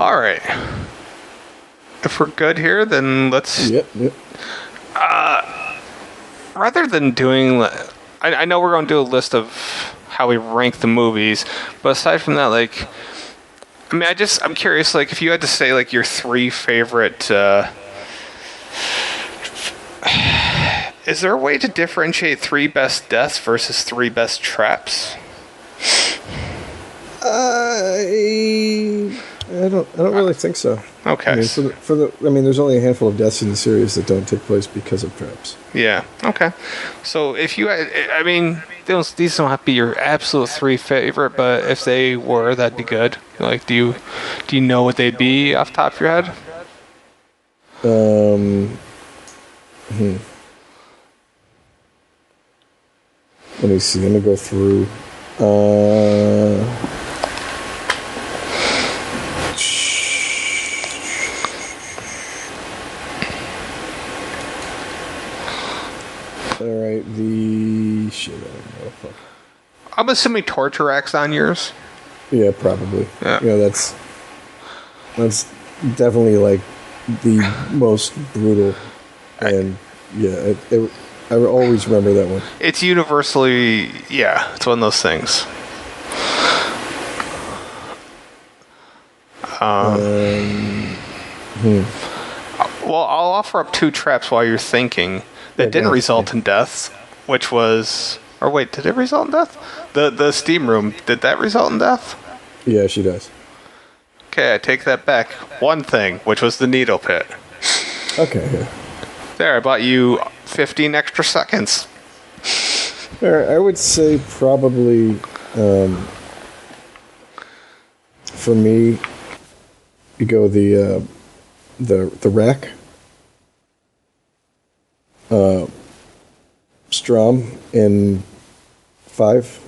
All right. If we're good here, then let's... Yep. Rather than doing... I know we're going to do a list of how we rank the movies, but aside from that, like... I mean, I'm curious, like, if you had to say, like, your 3 favorite... is there a way to differentiate 3 best deaths versus 3 best traps? I don't really think so. Okay. I mean, there's only a handful of deaths in the series that don't take place because of traps. Yeah. Okay. So if you, I mean, these don't have to be your absolute 3 favorite, but if they were, that'd be good. Like, do you know what they'd be off the top of your head? Let me see. Let me go through. All right, shit. I don't know. Fuck. I'm assuming Torture Act's on yours. Yeah, probably. Yeah. That's definitely like the most brutal, and yeah, I will always remember that one. It's universally, it's one of those things. Well, I'll offer up 2 traps while you're thinking that didn't result in deaths, which was... Or wait, did it result in death? The steam room, did that result in death? Yeah, she does. Okay, I take that back. One thing, which was the needle pit. Okay, yeah. There, I bought you 15 extra seconds. All right, I would say probably, for me, you go the rack. Strom in 5.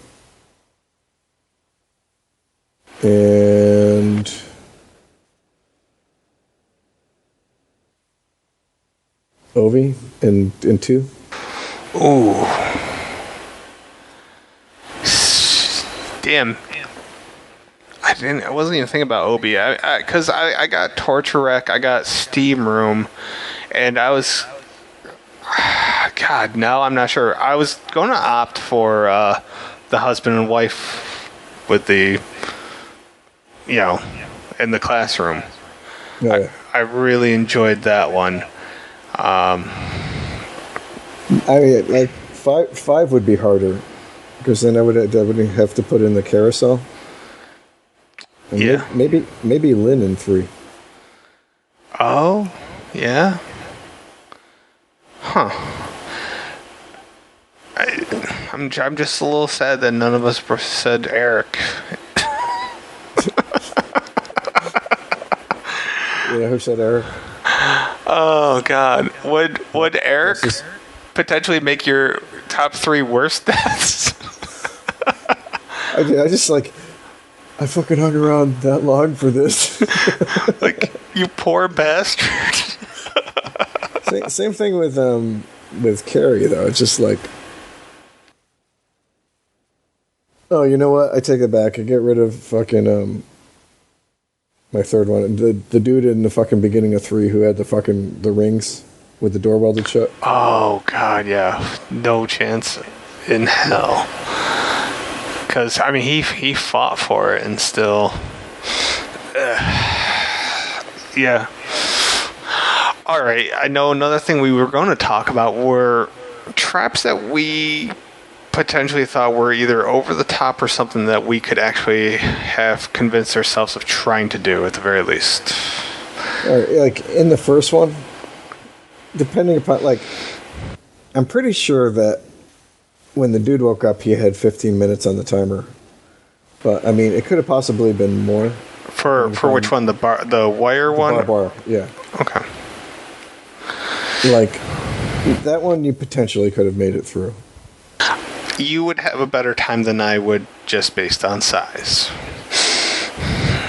And Ovi in 2. Ooh. Damn. I wasn't even thinking about Obi. Because I got Torture Rack, I got Steam Room, and I was... God, no, I'm not sure. I was going to opt for the husband and wife with the, in the classroom. Yeah. I really enjoyed that one. I mean, like 5 would be harder because then I would have to put in the carousel. And yeah. Maybe Lynn in 3. Oh, yeah. Huh. I'm just a little sad that none of us said Eric. Yeah, who said Eric? Oh God, would Eric potentially make your top 3 worst deaths? I fucking hung around that long for this. Like, you poor bastard. Same thing with Carrie though. It's just like, oh, you know what? I take it back. I get rid of fucking my 3rd one. The dude in the fucking beginning of 3 who had the rings with the door welded shut. Oh God, yeah, no chance in hell. Because I mean, he fought for it and still, yeah. All right, I know another thing we were going to talk about were traps that we potentially thought were either over the top or something that we could actually have convinced ourselves of trying to do at the very least. All right, like in the first one, depending upon, like, I'm pretty sure that when the dude woke up, he had 15 minutes on the timer. But I mean, it could have possibly been more. For which one? The wire one? Bar, yeah. Okay. Like, that one you potentially could have made it through. You would have a better time than I would just based on size.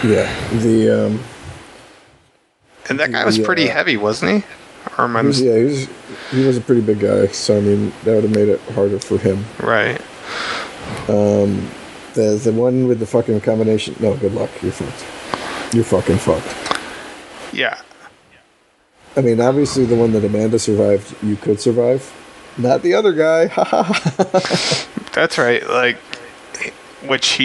Yeah. And that guy was pretty heavy, wasn't he? Or am I he was a pretty big guy, so I mean, that would have made it harder for him. Right. The one with the fucking combination... No, good luck. You're fucked. you're fucking fucked. Yeah. I mean, obviously, the one that Amanda survived, you could survive. Not the other guy. That's right. Like, which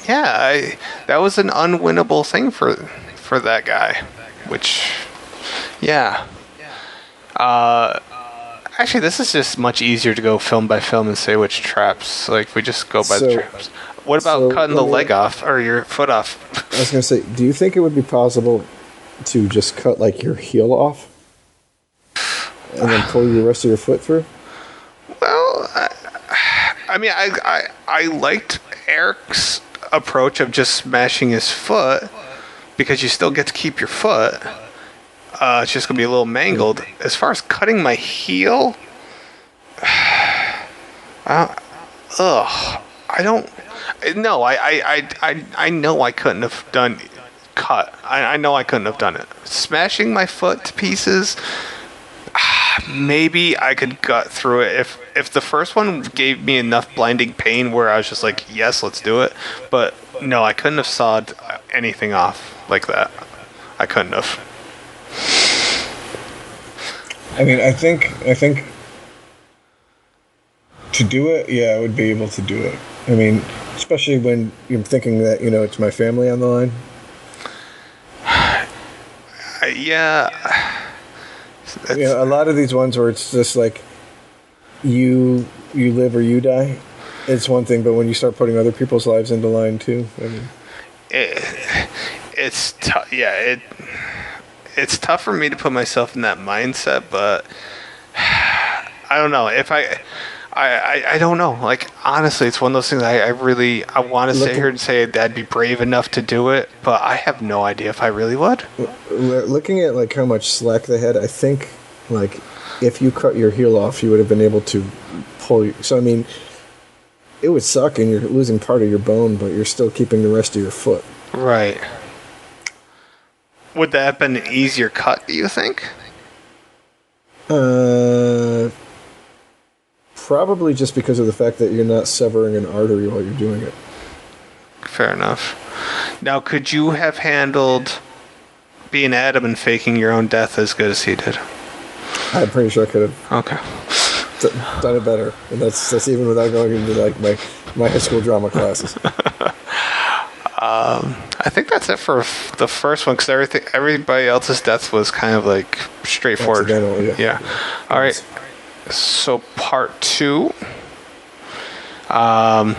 that was an unwinnable thing for that guy. Which, yeah. Actually, this is just much easier to go film by film and say which traps. Like, we just go by the traps. What about cutting the leg off or your foot off? I was going to say, do you think it would be possible to just cut, like, your heel off and then pull the rest of your foot through? Well, I mean, I liked Eric's approach of just smashing his foot because you still get to keep your foot. It's just going to be a little mangled. As far as cutting my heel, I don't. No, I know I couldn't have done cut. I know I couldn't have done it. Smashing my foot to pieces, maybe I could gut through it if the first one gave me enough blinding pain where I was just like, yes, let's do it. But no, I couldn't have sawed anything off like that. I couldn't have. I mean, I think to do it, yeah, I would be able to do it. I mean, especially when you're thinking that, it's my family on the line. Yeah. A lot of these ones where it's just like you live or you die, it's one thing, but when you start putting other people's lives into line too, I mean, it's tough. Yeah, it's tough for me to put myself in that mindset, but I don't know if I don't know. Like, honestly, it's one of those things I want to sit here and say I'd be brave enough to do it, but I have no idea if I really would. Looking at, like, how much slack they had, I think, like, if you cut your heel off, you would have been able to pull. So, I mean, it would suck and you're losing part of your bone, but you're still keeping the rest of your foot. Right. Would that have been an easier cut, do you think? Probably just because of the fact that you're not severing an artery while you're doing it. Fair enough. Now, could you have handled being Adam and faking your own death as good as he did? I'm pretty sure I could have. Okay. Done it better, and that's even without going into, like, my high school drama classes. I think that's it for the first one, because everybody else's death was kind of like straightforward. Yeah. All right. So part 2. All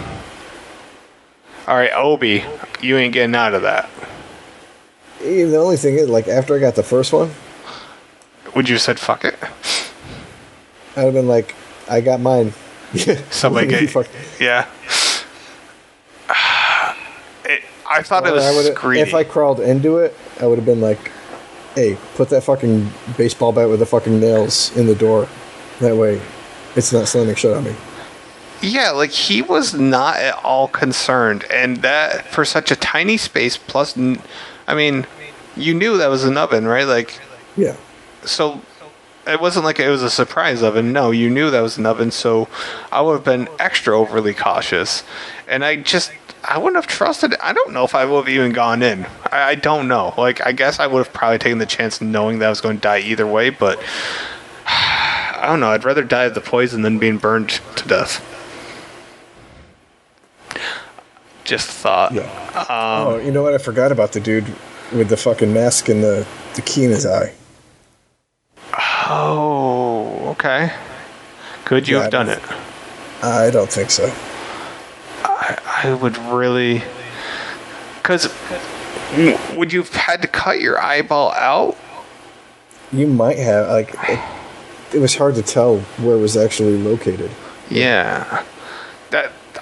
right, Obi, you ain't getting out of that. The only thing is, like, after I got the first one, would you have said fuck it? I'd have been like, I got mine. Somebody get yeah. I thought it was greedy. If I crawled into it, I would have been like, hey, put that fucking baseball bat with the fucking nails in the door. That way, it's not slamming shut on me. Yeah, like, he was not at all concerned. And that, for such a tiny space, plus, I mean, you knew that was an oven, right? Like, yeah. So, it wasn't like it was a surprise oven. No, you knew that was an oven, so I would have been extra overly cautious. And I wouldn't have trusted it. I don't know if I would have even gone in. I don't know. Like, I guess I would have probably taken the chance knowing that I was going to die either way, but I don't know. I'd rather die of the poison than being burned to death. Just thought. Yeah. You know what? I forgot about the dude with the fucking mask and the key in his eye. Oh, okay. Could you have done it? I don't think so. I would really... Because would you have had to cut your eyeball out? You might have. Like, it was hard to tell where it was actually located. Yeah.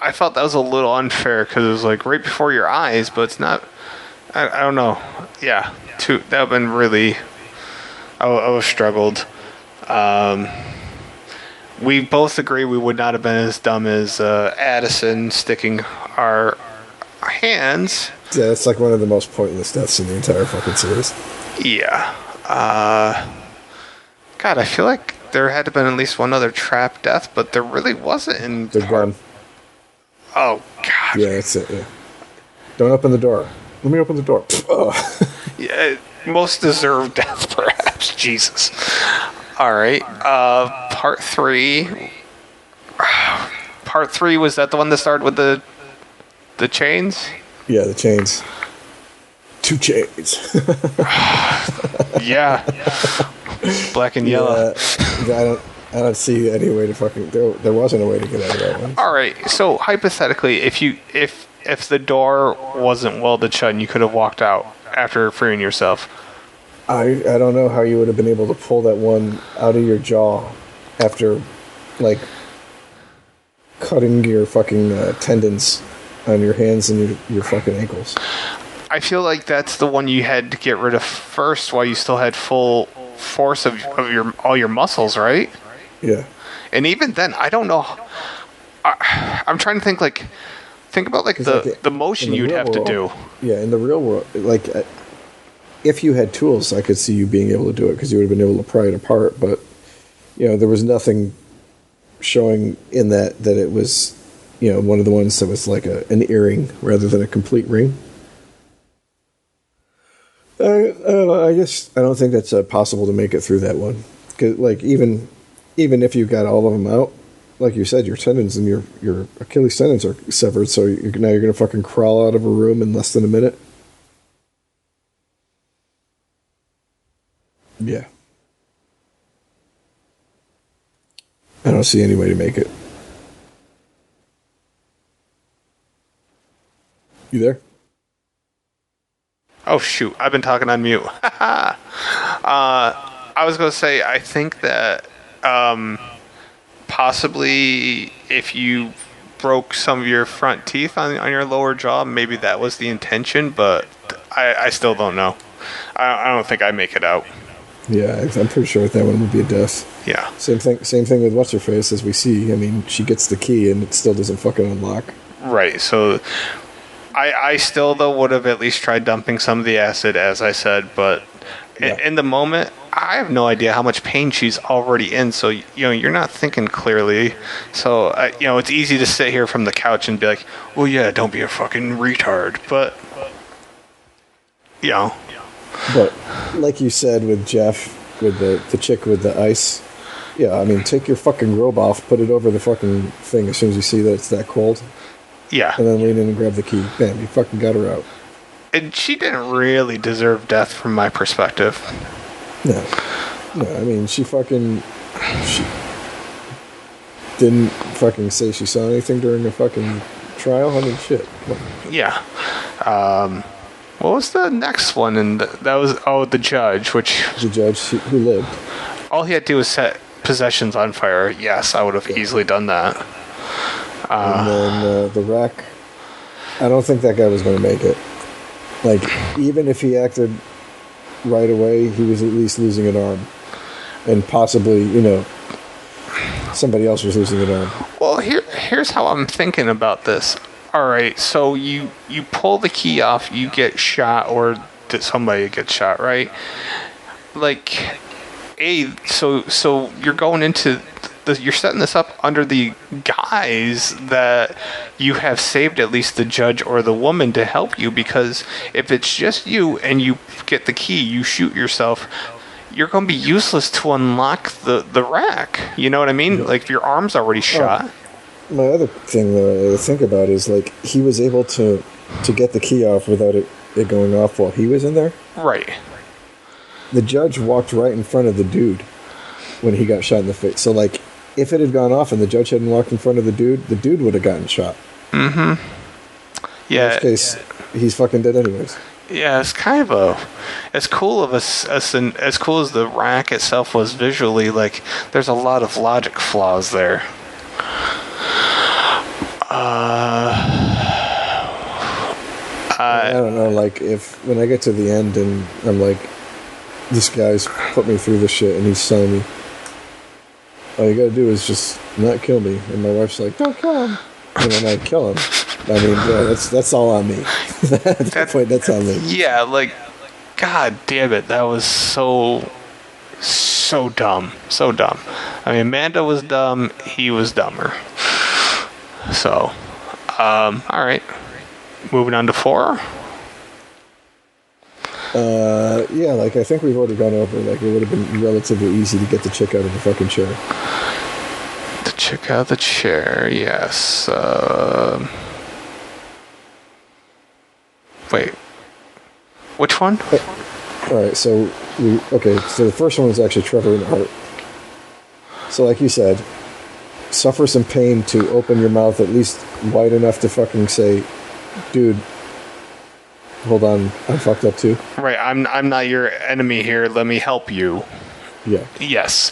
I felt that was a little unfair because it was like right before your eyes, but it's not... I don't know. Yeah. That would have been really... I would have struggled. We both agree we would not have been as dumb as Addison sticking our hands. Yeah, it's like one of the most pointless deaths in the entire fucking series. Yeah. God, I feel like there had to have been at least one other trap death, but there really wasn't in... The gun. Oh, God. Yeah, that's it, yeah. Don't open the door. Let me open the door. Yeah, most deserved death, perhaps. Jesus. All right. Part 3. Part 3, was that the one that started with the chains? Yeah, the chains. 2 chains. Yeah. Black and yellow. Yeah, I don't see any way to fucking. There wasn't a way to get out of that one. All right. So hypothetically, if the door wasn't welded shut and you could have walked out after freeing yourself, I don't know how you would have been able to pull that one out of your jaw after, like, cutting your fucking tendons on your hands and your fucking ankles. I feel like that's the one you had to get rid of first while you still had full force of all your muscles, right? Yeah. And even then, I don't know. I'm trying to think about the motion you'd have to do. Yeah, in the real world, like, if you had tools, I could see you being able to do it because you would have been able to pry it apart. But, there was nothing showing in that it was, one of the ones that was like an earring rather than a complete ring. I don't know, I guess I don't think that's possible to make it through that one. 'Cause, like, even if you got all of them out, like you said, your tendons and your Achilles tendons are severed, so now you're going to fucking crawl out of a room in less than a minute. Yeah. I don't see any way to make it. You there? Oh shoot! I've been talking on mute. I was going to say, I think that possibly if you broke some of your front teeth on your lower jaw, maybe that was the intention, but I still don't know. I don't think I make it out. Yeah, I'm pretty sure that one would be a death. Yeah. Same thing with what's her face, as we see. I mean, she gets the key and it still doesn't fucking unlock. Right. So I still though would have at least tried dumping some of the acid, as I said, but in the moment, I have no idea how much pain she's already in. So you're not thinking clearly. So it's easy to sit here from the couch and be like, well, yeah, don't be a fucking retard, but But like you said with Jeff, with the chick with the ice, yeah, I mean, take your fucking robe off, put it over the fucking thing as soon as you see that it's that cold. Yeah. And then lean in and grab the key. Bam, you fucking got her out. And she didn't really deserve death from my perspective. No, I mean, she didn't fucking say she saw anything during the fucking trial. I mean, shit. Yeah. What was the next one? And that was the judge, the judge who lived. All he had to do was set possessions on fire. Yes, I would have easily done that. And then the wreck. I don't think that guy was going to make it. Like, even if he acted right away, he was at least losing an arm. And possibly, somebody else was losing an arm. Well, here's how I'm thinking about this. All right, so you pull the key off, you get shot, or did somebody get shot, right? Like, so you're going into you're setting this up under the guise that you have saved at least the judge or the woman to help you, because if it's just you and you get the key, you shoot yourself, you're going to be useless to unlock the rack. You know what I mean? Like, if your arm's already shot. My other thing to think about is, like, he was able to get the key off without it going off while he was in there. Right. The judge walked right in front of the dude when he got shot in the face. So, like, if it had gone off and the judge hadn't walked in front of the dude would have gotten shot. Mm-hmm. Yeah. In which case, he's fucking dead anyways. Yeah, it's kind of as cool as the rack itself was visually. Like, there's a lot of logic flaws there. I don't know. Like, when I get to the end and I'm like, this guy's put me through this shit and he's telling me, all you gotta do is just not kill me. And my wife's like, don't kill him. And then I kill him. I mean, yeah, that's all on me. At that point, that's on me. Yeah, like, god damn it, that was so dumb. So dumb. I mean, Amanda was dumb, he was dumber. So, alright. Moving on to 4. Yeah, like I think we've already gone over. Like it would have been relatively easy to get the chick out of the fucking chair. The chick out of the chair, yes. Wait. Which one? All right, so so the first one was actually Trevor in the heart. So like you said, suffer some pain to open your mouth at least wide enough to fucking say, dude, hold on, I'm fucked up too. Right, I'm not your enemy here. Let me help you. Yeah. Yes.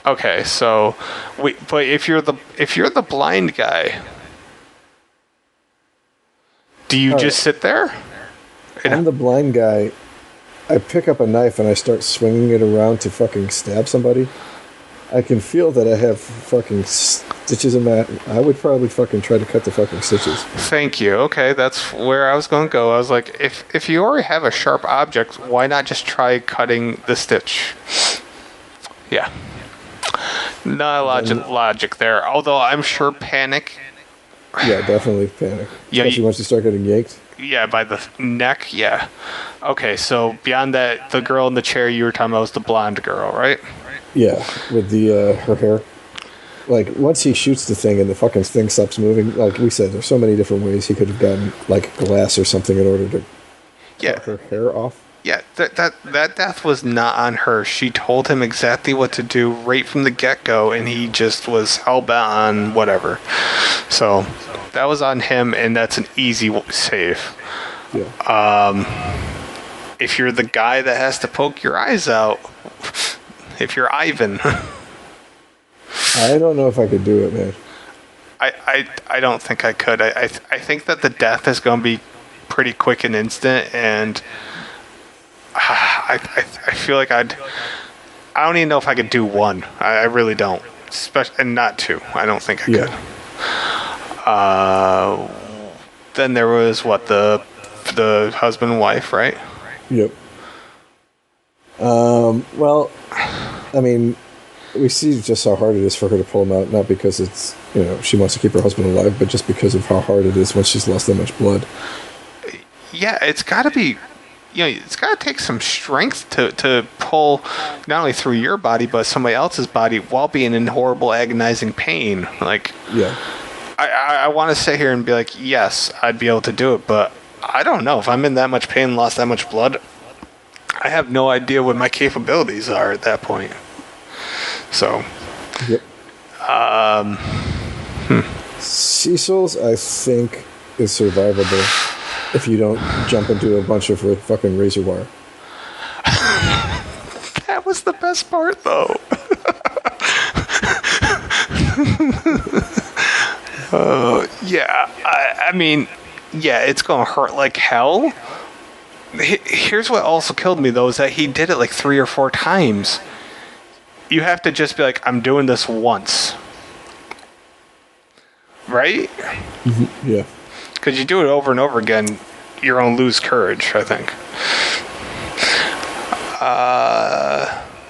Okay, so wait, but if you're the blind guy, do you just sit there? I'm the blind guy. I pick up a knife and I start swinging it around to fucking stab somebody. I can feel that I have fucking stitches in my... I would probably fucking try to cut the fucking stitches. Thank you. Okay, that's where I was going to go. I was like, if you already have a sharp object, why not just try cutting the stitch? Yeah. No logic there. Although I'm sure panic. Yeah, definitely panic. Yeah, Especially once you start getting yanked. Yeah, by the neck. Yeah. Okay, so beyond that, the girl in the chair you were talking about was the blonde girl, right? Yeah, with the her hair. Like, once he shoots the thing and the fucking thing stops moving, like we said, there's so many different ways he could have gotten, like, glass or something in order to cut her hair off. Yeah, that death was not on her. She told him exactly what to do right from the get-go, and he just was hell-bent on whatever. So, that was on him, and that's an easy save. Yeah. If you're the guy that has to poke your eyes out, if you're Ivan... I don't know if I could do it, man. I don't think I could. I think that the death is going to be pretty quick and instant, and I feel like I don't even know if I could do one. I really don't. And not two. I don't think I could. Then there was the husband and wife, right? Yep. Well, I mean, we see just how hard it is for her to pull him out, not because it's, she wants to keep her husband alive, but just because of how hard it is once she's lost that much blood. Yeah, it's got to be, it's got to take some strength to pull not only through your body, but somebody else's body while being in horrible, agonizing pain. Like, yeah. I want to sit here and be like, yes, I'd be able to do it, but I don't know. If I'm in that much pain and lost that much blood, I have no idea what my capabilities are at that point. So, yep. Cecil's, I think, is survivable if you don't jump into a bunch of fucking razor wire. That was the best part, though. Yeah. I mean, yeah, it's going to hurt like hell. Here's what also killed me, though, is that he did it like 3 or 4 times. You have to just be like, I'm doing this once. Right? Mm-hmm. Yeah. Because you do it over and over again, you're going to lose courage, I think.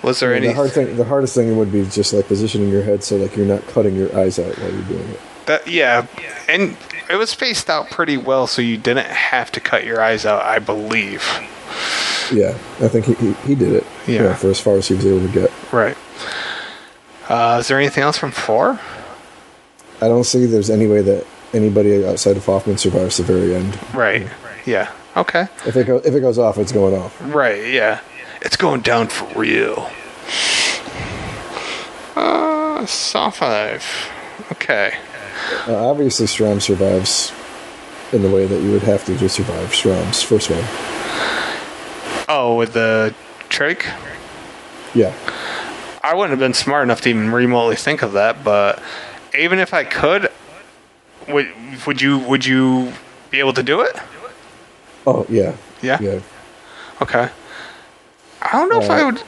Was there any... The hardest thing would be just like positioning your head so like you're not cutting your eyes out while you're doing it. Yeah. And it was spaced out pretty well, so you didn't have to cut your eyes out, I believe. Yeah, I think he did it. Yeah. For as far as he was able to get. Right. Is there anything else from 4? I don't see there's any way that anybody outside of Hoffman survives the very end. Right. Yeah. Okay. If it goes off, it's going off. Right. Yeah. It's going down for real. Saw 5. Okay. Obviously, Strom survives in the way that you would have to survive Strom's first one. Oh, with the trach? Yeah. I wouldn't have been smart enough to even remotely think of that, but even if I could, would you be able to do it? Oh, yeah. Yeah? Yeah. Okay. I don't know if I would...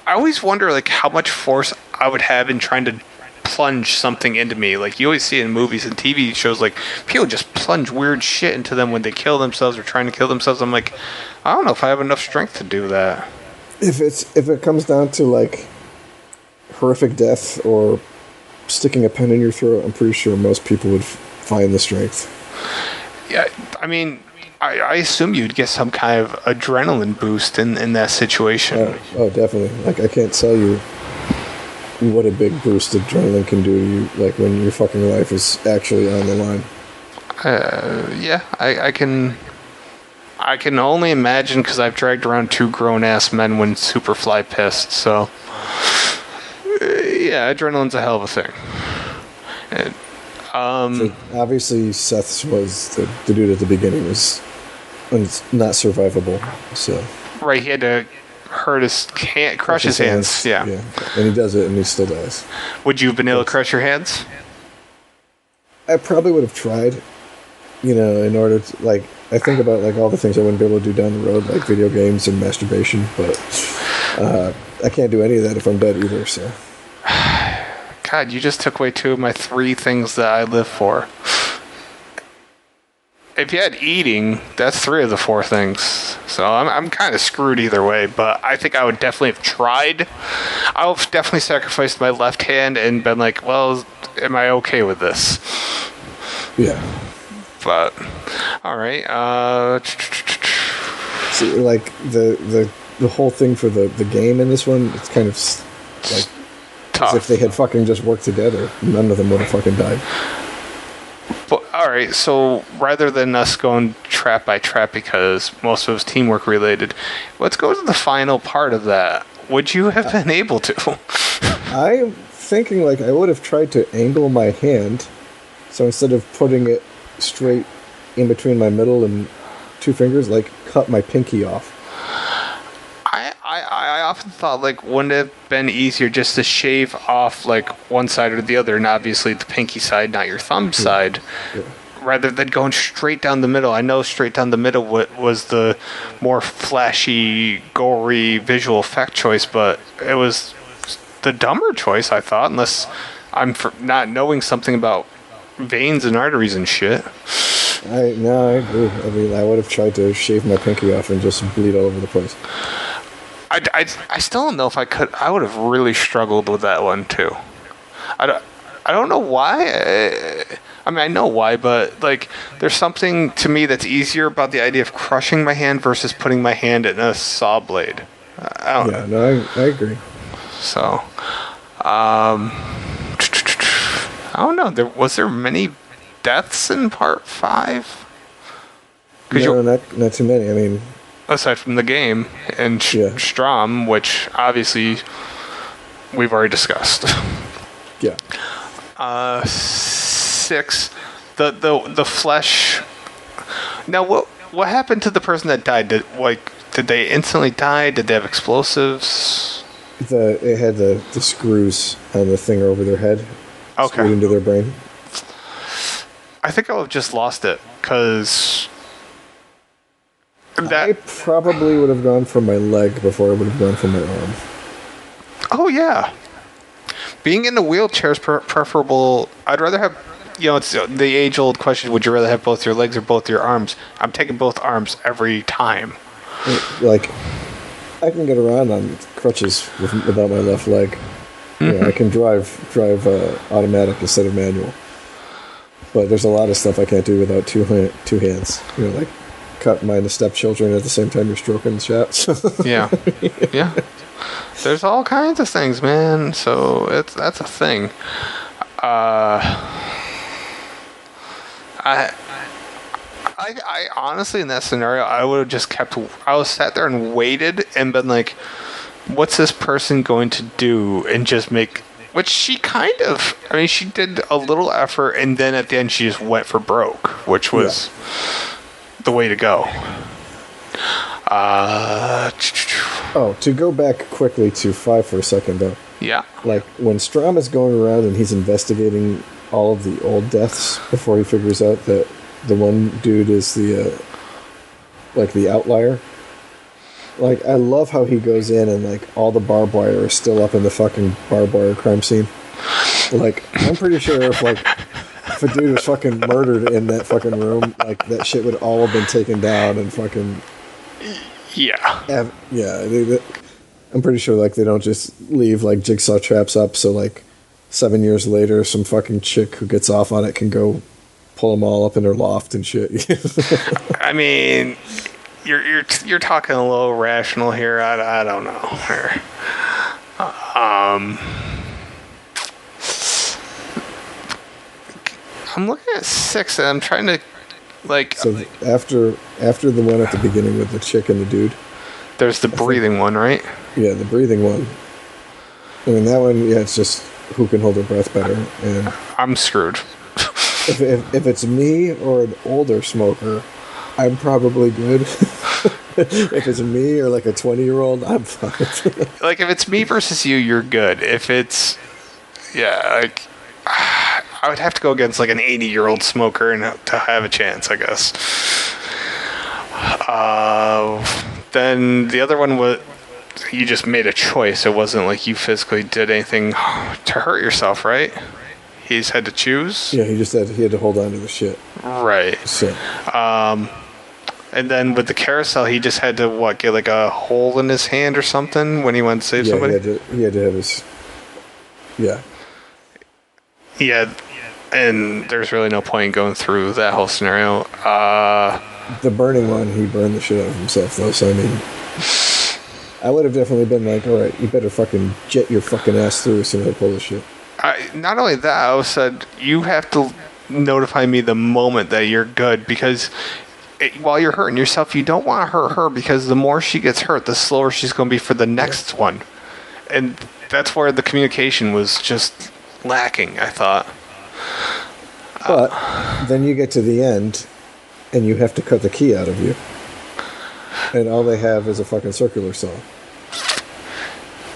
I always wonder, like, how much force I would have in trying to plunge something into me. Like, you always see in movies and TV shows, like, people just plunge weird shit into them when they kill themselves or trying to kill themselves. I'm like, I don't know if I have enough strength to do that. If it comes down to, like, horrific death or sticking a pen in your throat, I'm pretty sure most people would find the strength. Yeah, I mean, I assume you'd get some kind of adrenaline boost in that situation. Oh, definitely. Like, I can't tell you what a big boost adrenaline can do to you, like, when your fucking life is actually on the line. Yeah, I can only imagine because I've dragged around 2 grown-ass men when Superfly pissed, so... yeah, adrenaline's a hell of a thing. And, so obviously, Seth's was the dude at the beginning was not survivable. So right, he had to crush his hands. Yeah, and he does it, and he still dies. Would you have been able to crush your hands? I probably would have tried. In order to, like, I think about, like, all the things I wouldn't be able to do down the road, like video games and masturbation, but I can't do any of that if I'm dead either. So. God, you just took away 2 of my 3 things that I live for. If you had eating, that's 3 of the 4 things. So I'm kind of screwed either way, but I think I would definitely have tried. I would have definitely sacrificed my left hand and been like, well, am I okay with this? Yeah. But, alright, See, like, the whole thing for the game in this one, it's kind of, like, tough. As if they had fucking just worked together, none of them would have fucking died. But, alright, so rather than us going trap by trap because most of it was teamwork related, let's go to the final part of that. Would you have been able to? I'm thinking, like, I would have tried to angle my hand, so instead of putting it straight in between my middle and 2 fingers, like, cut my pinky off. I often thought, like, wouldn't it have been easier just to shave off, like, one side or the other, and obviously the pinky side, not your thumb side, rather than going straight down the middle. I know straight down the middle was the more flashy, gory visual effect choice, but it was the dumber choice, I thought, unless I'm not knowing something about veins and arteries and shit. I agree. I mean, I would have tried to shave my pinky off and just bleed all over the place. I still don't know if I could. I would have really struggled with that one too. I don't know why. I mean, I know why, but, like, there's something to me that's easier about the idea of crushing my hand versus putting my hand in a saw blade. I don't know. No, I agree. So, I don't know. Was there many deaths in part 5? No, not too many. I mean, aside from the game and Strom, which obviously we've already discussed. Yeah. 6. The flesh. Now, what happened to the person that died? Did they instantly die? Did they have explosives? It had the screws on the thing over their head. Okay. Screwed into their brain. I think I would have just lost it because. I probably would have gone for my leg before I would have gone for my arm. Oh, yeah. Being in a wheelchair is preferable. I'd rather have, it's the age-old question, would you rather have both your legs or both your arms? I'm taking both arms every time. Like, I can get around on crutches without my left leg. Mm-hmm. I can drive automatic instead of manual. But there's a lot of stuff I can't do without two hands. Like cut my stepchildren at the same time you're stroking the shots. Yeah. There's all kinds of things, man. So that's a thing. I honestly, in that scenario, I would have just I was sat there and waited and been like, what's this person going to do? And just which she kind of, she did a little effort, and then at the end she just went for broke, which was the way to go. To go back quickly to 5 for a second, though. Yeah. Like, when Strom is going around and he's investigating all of the old deaths before he figures out that the one dude is the outlier. Like, I love how he goes in and, all the barbed wire is still up in the fucking barbed wire crime scene. Like, I'm pretty sure if a dude was fucking murdered in that fucking room, that shit would all have been taken down and fucking... Yeah. I'm pretty sure, they don't just leave, jigsaw traps up so, 7 years later, some fucking chick who gets off on it can go pull them all up in their loft and shit. I mean, you're talking a little rational here. I don't know. I'm looking at 6, and I'm trying to like. So after the one at the beginning with the chick and the dude, there's the breathing one, right? Yeah, the breathing one. I mean, that one, yeah, it's just who can hold their breath better. And I'm screwed. if it's me or an older smoker, I'm probably good. If it's me or like a 20-year-old, I'm fine. Like, if it's me versus you, you're good. If it's, yeah, like, I would have to go against like an 80-year-old smoker and to have a chance, I guess. Then the other one was, you just made a choice. It wasn't like you physically did anything to hurt yourself, right? He's had to choose. Yeah, he had to hold on to the shit. Right. So. And then with the carousel, he just had to, get like a hole in his hand or something when he went to save somebody? He had to have his... Yeah. Yeah, and there's really no point in going through that whole scenario. The burning one, he burned the shit out of himself, though, so I mean... I would have definitely been like, alright, you better fucking jet your fucking ass through as soon as I pull this shit. Not only that, I said, you have to notify me the moment that you're good, because... while you're hurting yourself, you don't want to hurt her, because the more she gets hurt, the slower she's going to be for the next one. And that's where the communication was just lacking, I thought. But then you get to the end, and you have to cut the key out of you. And all they have is a fucking circular saw.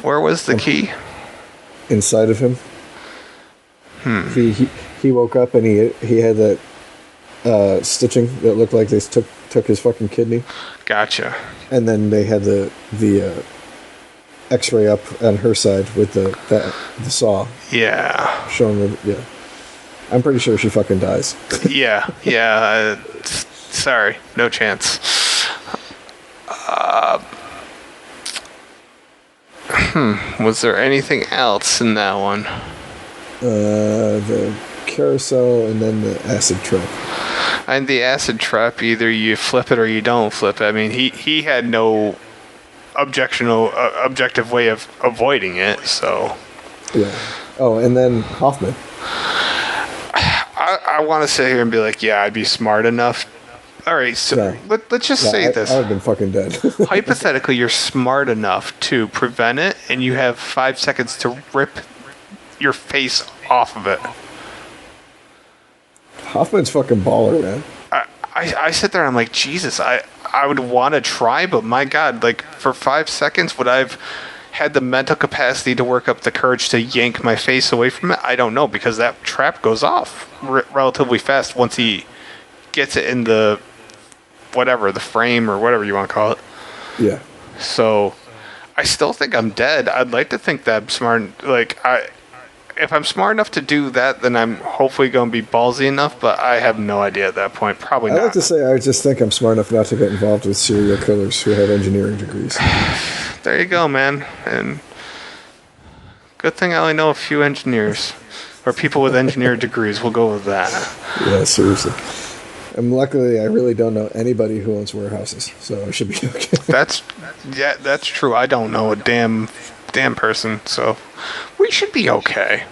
Where was the key? Inside of him. He woke up and he had that stitching that looked like they took his fucking kidney. Gotcha. And then they had the X-ray up on her side with the saw. Yeah. Showing her. Yeah. I'm pretty sure she fucking dies. Yeah. Sorry, no chance. Was there anything else in that one? The carousel and then the acid trap. And the acid trap, either you flip it or you don't flip it. I mean, he had no objective way of avoiding it, so... Yeah. Oh, and then Hoffman. I want to sit here and be like, yeah, I'd be smart enough. All right, so let's just say this. I would have been fucking dead. Hypothetically, you're smart enough to prevent it, and you have 5 seconds to rip your face off of it. Hoffman's fucking baller, man. I sit there and I'm like, Jesus, I would want to try, but my God, like, for 5 seconds, would I have had the mental capacity to work up the courage to yank my face away from it? I don't know, because that trap goes off relatively fast once he gets it in the frame or whatever you want to call it. Yeah. So I still think I'm dead. I'd like to think that I'm smart. Like, if I'm smart enough to do that, then I'm hopefully going to be ballsy enough, but I have no idea at that point. Probably not. I like to say I just think I'm smart enough not to get involved with serial killers who have engineering degrees. There you go, man. And good thing I only know a few engineers. Or people with engineering degrees. We'll go with that. Yeah, seriously. And luckily, I really don't know anybody who owns warehouses, so I should be okay. That's true. I don't know a damn person, so we should be okay.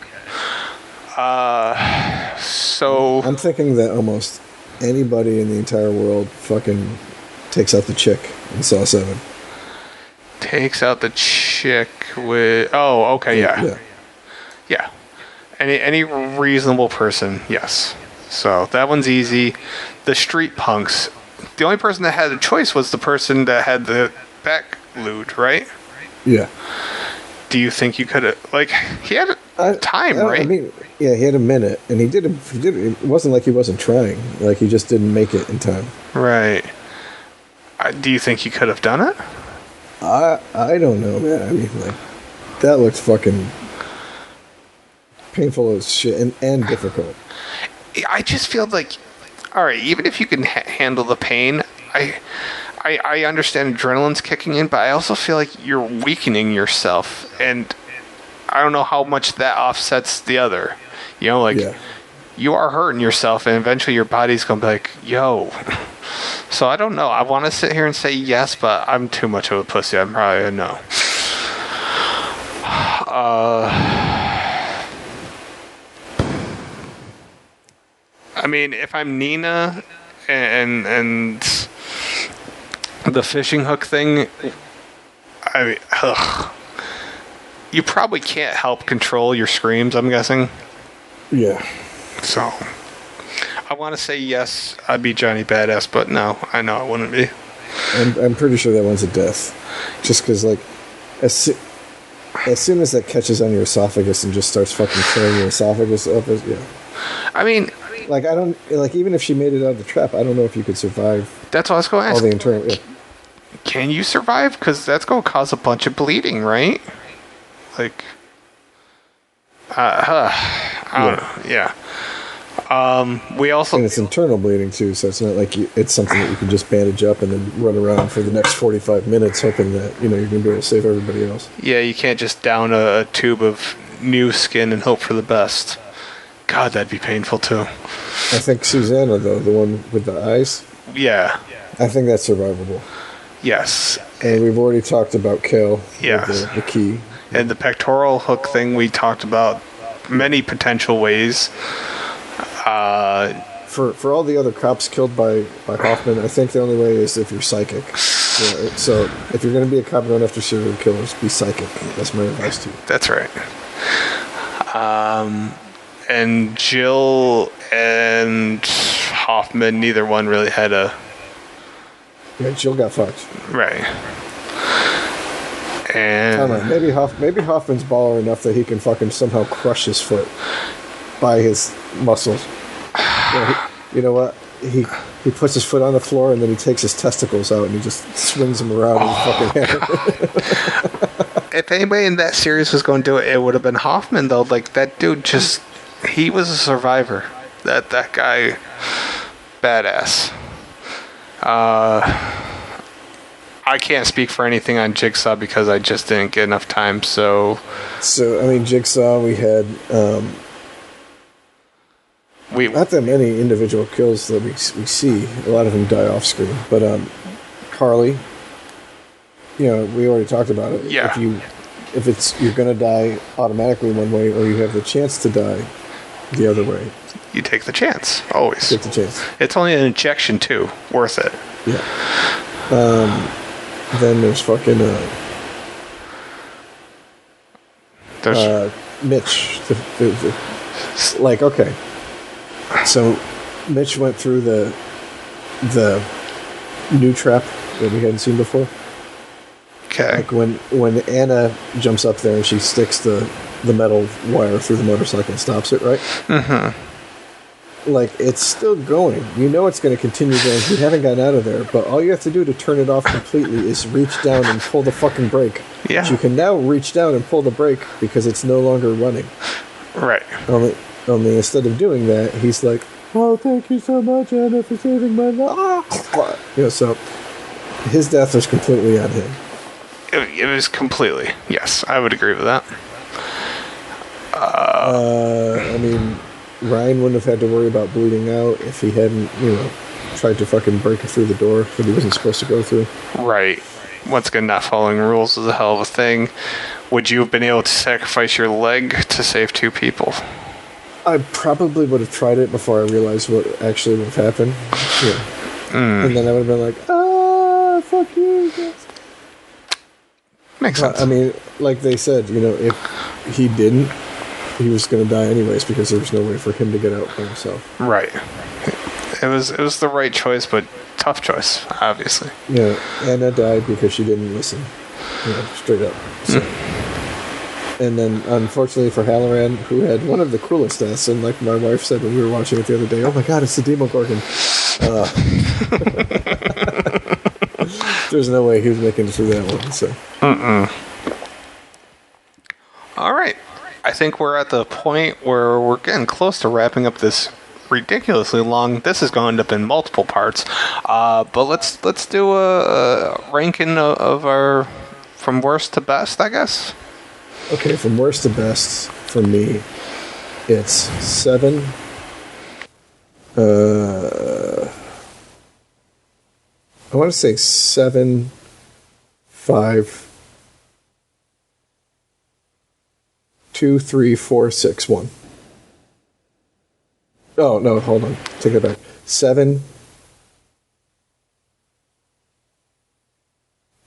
So I'm thinking that almost anybody in the entire world fucking takes out the chick in Saw 7. Takes out the chick with... Oh, okay, yeah. Any reasonable person, yes. So that one's easy. The street punks. The only person that had a choice was the person that had the back lewd, right? Yeah. Do you think you could have... Like, he had time, right? I mean, yeah, he had a minute, and he did. It wasn't like he wasn't trying. Like, he just didn't make it in time. Right. Do you think you could have done it? I don't know, man. I mean, like, that looks fucking painful as shit and difficult. I just feel like, all right, even if you can handle the pain, I understand adrenaline's kicking in, but I also feel like you're weakening yourself, and I don't know how much that offsets the other. You know, like, you are hurting yourself, and eventually your body's gonna be like, yo. So I don't know. I want to sit here and say yes, but I'm too much of a pussy. I'm probably a no. I mean, if I'm Nina and the fishing hook thing, I mean, you probably can't help control your screams, I'm guessing. Yeah. So, I want to say yes, I'd be Johnny Badass, but no, I know I wouldn't be. I'm pretty sure that one's a death. Just because, like, as soon as that catches on your esophagus and just starts fucking tearing your esophagus up, yeah. I mean... Like, I don't... Like, even if she made it out of the trap, I don't know if you could survive... That's what I was going to ask. All the internal... Yeah. Can you survive? Because that's going to cause a bunch of bleeding, right? Like... I don't know. Yeah. We also... And it's internal bleeding, too, so it's not like it's something that you can just bandage up and then run around for the next 45 minutes hoping that, you're going to be able to save everybody else. Yeah, you can't just down a tube of new skin and hope for the best. God, that'd be painful, too. I think Susanna, though, the one with the eyes... Yeah. I think that's survivable. Yes. And we've already talked about Kale. Yes. The key. And the pectoral hook thing, we talked about many potential ways. For all the other cops killed by Hoffman, I think the only way is if you're psychic. Yeah, so if you're going to be a cop going after serial killers, be psychic. That's my advice to you. That's right. And Jill and Hoffman, neither one really had a... Yeah, Jill got fucked. Right. And... I don't know. Maybe Hoffman's baller enough that he can fucking somehow crush his foot by his muscles. You know what? He puts his foot on the floor and then he takes his testicles out and he just swings them around in his fucking hand. If anybody in that series was going to do it, it would have been Hoffman, though. Like, that dude just... He was a survivor. That guy... Badass. I can't speak for anything on Jigsaw because I just didn't get enough time, so... So, I mean, Jigsaw, we had... not that many individual kills that we see. A lot of them die off screen. But Harley, we already talked about it. Yeah. If you're going to die automatically one way, or you have the chance to die the other way, you take the chance. Always. take the chance. It's only an injection, too. Worth it. Yeah. Then there's fucking There's Mitch. Like, okay. So Mitch went through the new trap that we hadn't seen before. Okay. Like when Anna jumps up there and she sticks the metal wire through the motorcycle and stops it, right? Mm-hmm. Like, it's still going. You know it's going to continue going. We haven't gotten out of there, but all you have to do to turn it off completely is reach down and pull the fucking brake. Yeah. But you can now reach down and pull the brake because it's no longer running. Right. Only instead of doing that, he's like, "Oh, thank you so much, Anna, for saving my life." So his death was completely on him. It was completely. Yes, I would agree with that. I mean, Ryan wouldn't have had to worry about bleeding out if he hadn't, tried to fucking break it through the door that he wasn't supposed to go through. Right. Once again, not following rules is a hell of a thing. Would you have been able to sacrifice your leg to save two people? I probably would have tried it before I realized what actually would have happened. Yeah. And then I would have been like, fuck you. Makes sense. I mean, like they said, if he didn't, he was going to die anyways because there was no way for him to get out by himself. Right. It was the right choice, but tough choice, obviously. Yeah, Anna died because she didn't listen. Straight up. So. And then, unfortunately for Halloran, who had one of the coolest deaths, and like my wife said when we were watching it the other day, "Oh my god, it's the Demogorgon." There's no way he was making it through that one. So. All right. I think we're at the point where we're getting close to wrapping up this ridiculously long. This is going to end up in multiple parts. But let's do a ranking of our from worst to best, I guess. Okay, from worst to best, for me, it's 7, I want to say 7, 5, 2, 3, 4, 6, 1. Oh, no, hold on. Take it back. 7.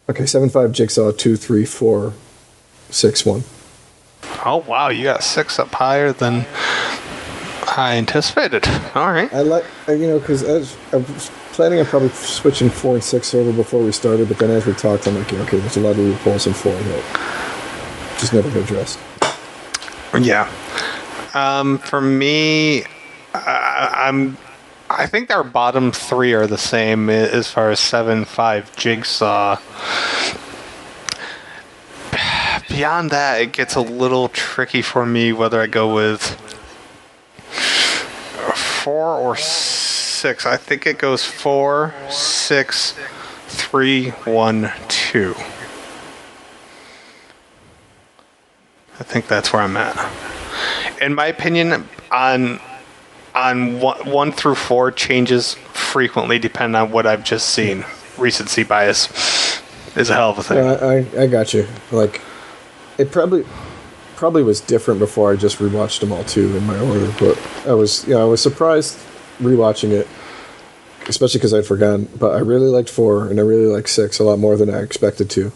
Okay, 7, 5, Jigsaw, 2, 3, 4, 6, 1. Oh, wow, you got 6 up higher than I anticipated. All right. I like, because I was planning on probably switching 4 and 6 over before we started, but then as we talked, I'm like, okay, there's a lot of loopholes in 4 that just never get addressed. Yeah. For me, I think our bottom 3 are the same as far as 7, 5, Jigsaw. Beyond that, it gets a little tricky for me whether I go with 4 or 6. I think it goes 4, 6, 3, 1, 2. I think that's where I'm at. In my opinion, on 1 through 4 changes frequently depending on what I've just seen. Recency bias is a hell of a thing. I got you. Like, it probably was different before I just rewatched them all too in my order, but I was surprised rewatching it, especially because I'd forgotten. But I really liked 4 and I really liked 6 a lot more than I expected to,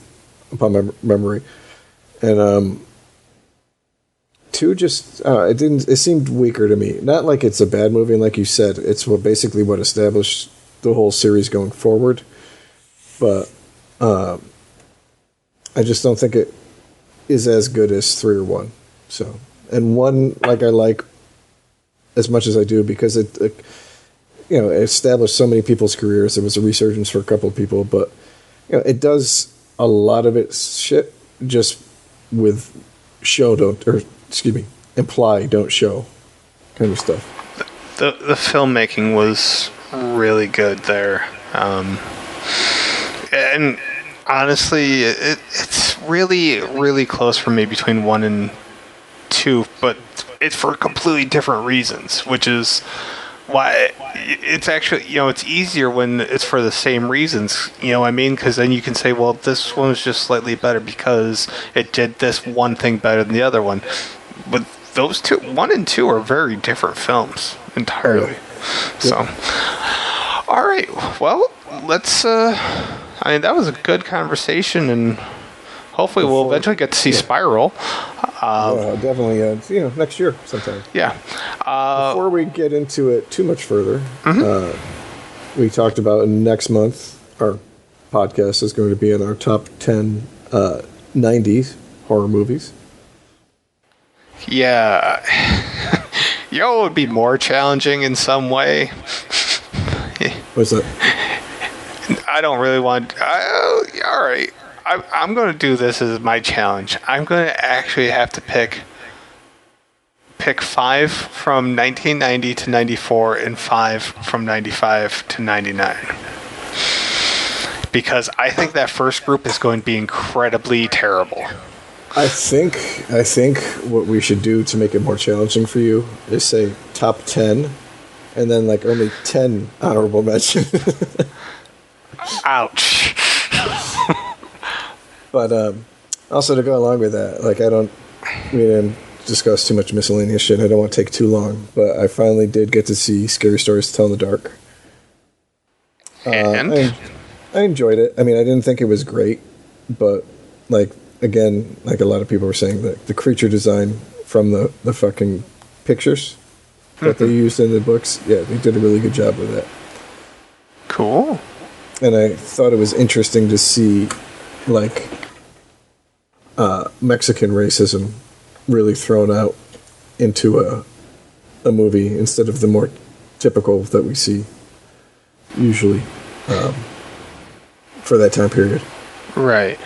upon my memory. And 2 just it seemed weaker to me. Not like it's a bad movie, and like you said, it's basically what established the whole series going forward. But I just don't think it is as good as 3 or 1. So, and 1, like, I like as much as I do because it established so many people's careers. It was a resurgence for a couple of people, but it does a lot of its shit just with imply, don't show kind of stuff. The filmmaking was really good there. And honestly, it's really, really close for me between 1 and 2, but it's for completely different reasons, which is why it's actually, it's easier when it's for the same reasons, I mean, because then you can say, well, this one was just slightly better because it did this one thing better than the other one. But those 1 and 2 are very different films entirely. So, all right, well, let's, that was a good conversation, and hopefully we'll eventually get to see Spiral. Definitely, next year sometime. Yeah. Before we get into it too much further, we talked about next month, our podcast is going to be in our top 10 90s horror movies. Yeah. It would be more challenging in some way. What's that? I don't really want... all right. I'm going to do this as my challenge. I'm going to actually have to pick 5 from 1990 to 94 and 5 from 95 to 99. Because I think that first group is going to be incredibly terrible. I think what we should do to make it more challenging for you is say top 10 and then like only 10 honorable mention. Ouch. But also to go along with that, like we didn't discuss too much miscellaneous shit. I don't want to take too long, but I finally did get to see Scary Stories to Tell in the Dark. And? I enjoyed it. I mean, I didn't think it was great, but like, again, like a lot of people were saying, that the creature design from the fucking pictures that they used in the books, yeah, they did a really good job with that. Cool. And I thought it was interesting to see, like, Mexican racism really thrown out into a movie instead of the more typical that we see usually for that time period. Right.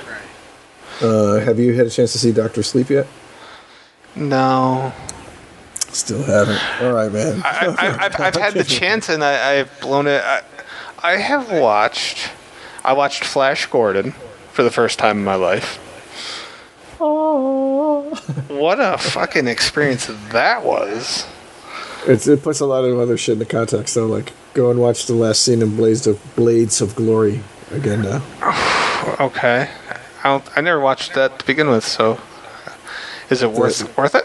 Have you had a chance to see Dr. Sleep yet? No. Still haven't. All right, man. I've had the chance and I've blown it. I watched Flash Gordon for the first time in my life. Oh. What a fucking experience that was. It puts a lot of other shit into context, though. Like, go and watch the last scene in Blades of Glory again now. Okay. I never watched that to begin with, so is it worth it?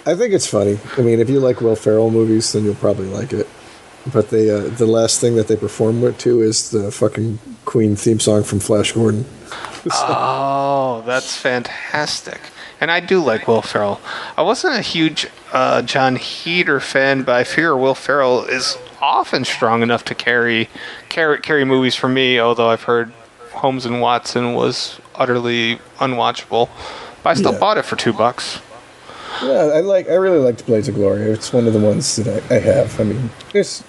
I think it's funny. I mean, if you like Will Ferrell movies, then you'll probably like it. But the last thing that they perform with too is the fucking Queen theme song from Flash Gordon. Oh, that's fantastic. And I do like Will Ferrell. I wasn't a huge John Heder fan, but I fear Will Ferrell is often strong enough to carry movies for me, although I've heard Holmes and Watson was utterly unwatchable. But I still bought it for $2. Yeah, I really liked Blades of Glory. It's one of the ones that I have. I mean, it's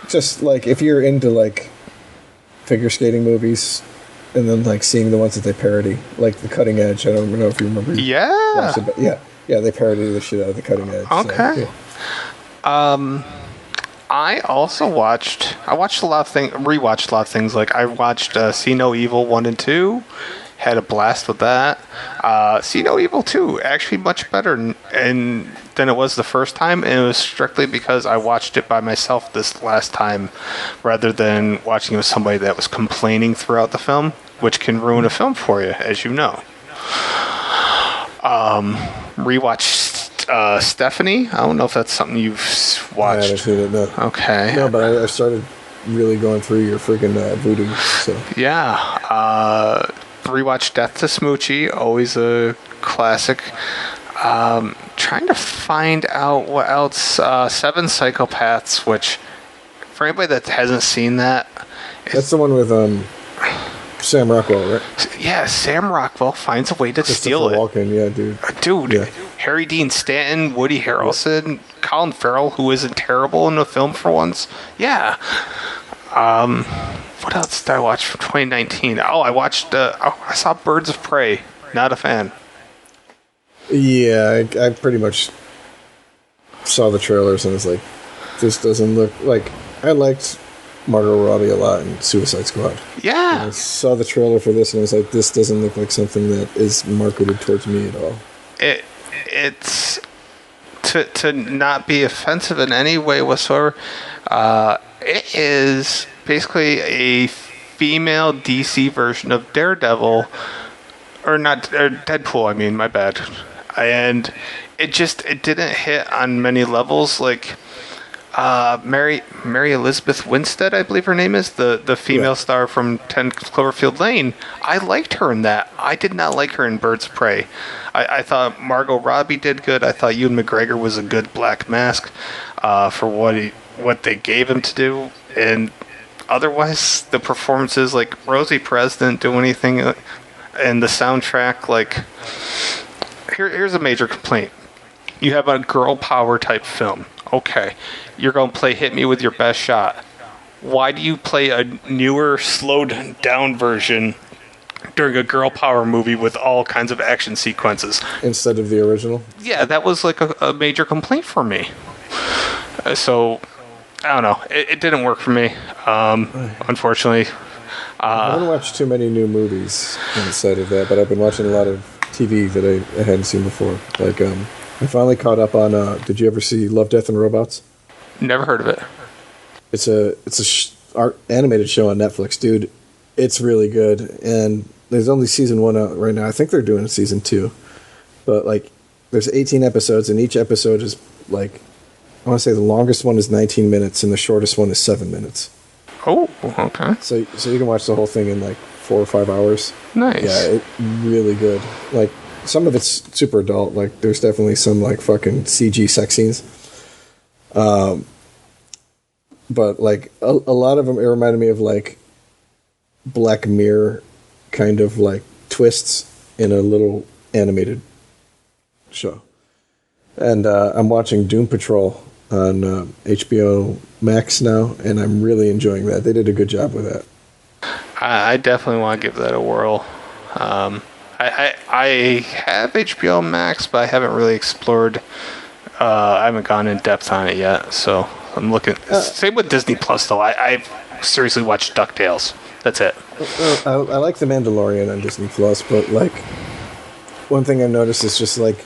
just like if you're into like figure skating movies, and then like seeing the ones that they parody, like The Cutting Edge. I don't know if you remember. Yeah. Yeah. They parody the shit out of The Cutting Edge. Okay. So, yeah. I also rewatched a lot of things. Like I watched See No Evil 1 and 2. Had a blast with that. See No Evil 2, actually much better than it was the first time, and it was strictly because I watched it by myself this last time, rather than watching it with somebody that was complaining throughout the film, which can ruin a film for you, as you know. Rewatched Stephanie. I don't know if that's something you've watched. I haven't seen it, no. Okay. No, but I started really going through your freaking voodoo, so. Yeah. Rewatch Death to Smoochie, always a classic. Trying to find out what else. Seven Psychopaths, which for anybody that hasn't seen that, that's the one with Sam Rockwell, right? Yeah, Sam Rockwell finds a way to steal it. Walken, yeah, dude. Yeah. Harry Dean Stanton, Woody Harrelson, Colin Farrell, who isn't terrible in the film for once. Yeah. What else did I watch from 2019? Oh, I saw Birds of Prey. Not a fan. Yeah, I pretty much saw the trailers and was like, this doesn't look like... I liked Margot Robbie a lot in Suicide Squad. Yeah. And I saw the trailer for this and I was like, this doesn't look like something that is marketed towards me at all. It's... To not be offensive in any way whatsoever, it is basically a female DC version of Daredevil, or Deadpool. I mean, my bad. And it didn't hit on many levels. Like Mary Elizabeth Winstead, I believe her name is, the female star from 10 Cloverfield Lane. I liked her in that. I did not like her in Birds of Prey. I thought Margot Robbie did good. I thought Ewan McGregor was a good Black Mask for what they gave him to do. And otherwise, the performances, like Rosie Perez didn't do anything. And the soundtrack, like... Here's a major complaint. You have a girl power type film. Okay, you're going to play Hit Me With Your Best Shot. Why do you play a newer, slowed down version during a girl power movie with all kinds of action sequences? Instead of the original? Yeah, that was like a major complaint for me. So, I don't know. It didn't work for me, unfortunately. I haven't watched too many new movies inside of that, but I've been watching a lot of TV that I hadn't seen before. Like, I finally caught up on. Did you ever see Love, Death, and Robots? Never heard of it. It's a animated show on Netflix, dude. It's really good, and there's only season 1 out right now. I think they're doing season 2, but like, there's 18 episodes, and each episode is like, I want to say the longest one is 19 minutes, and the shortest one is 7 minutes. Oh, okay. So you can watch the whole thing in like 4 or 5 hours. Nice. Yeah, really good. Like, some of it's super adult. Like, there's definitely some like fucking CG sex scenes. But like a lot of them, it reminded me of like Black Mirror kind of like twists in a little animated show. And I'm watching Doom Patrol on HBO Max now, and I'm really enjoying that. They did a good job with that. I definitely want to give that a whirl. I have HBO Max, but I haven't really explored. I haven't gone in depth on it yet, so I'm looking. Same with Disney Plus, though. I've seriously watched DuckTales. That's it. I like The Mandalorian on Disney Plus, but like, one thing I noticed is just like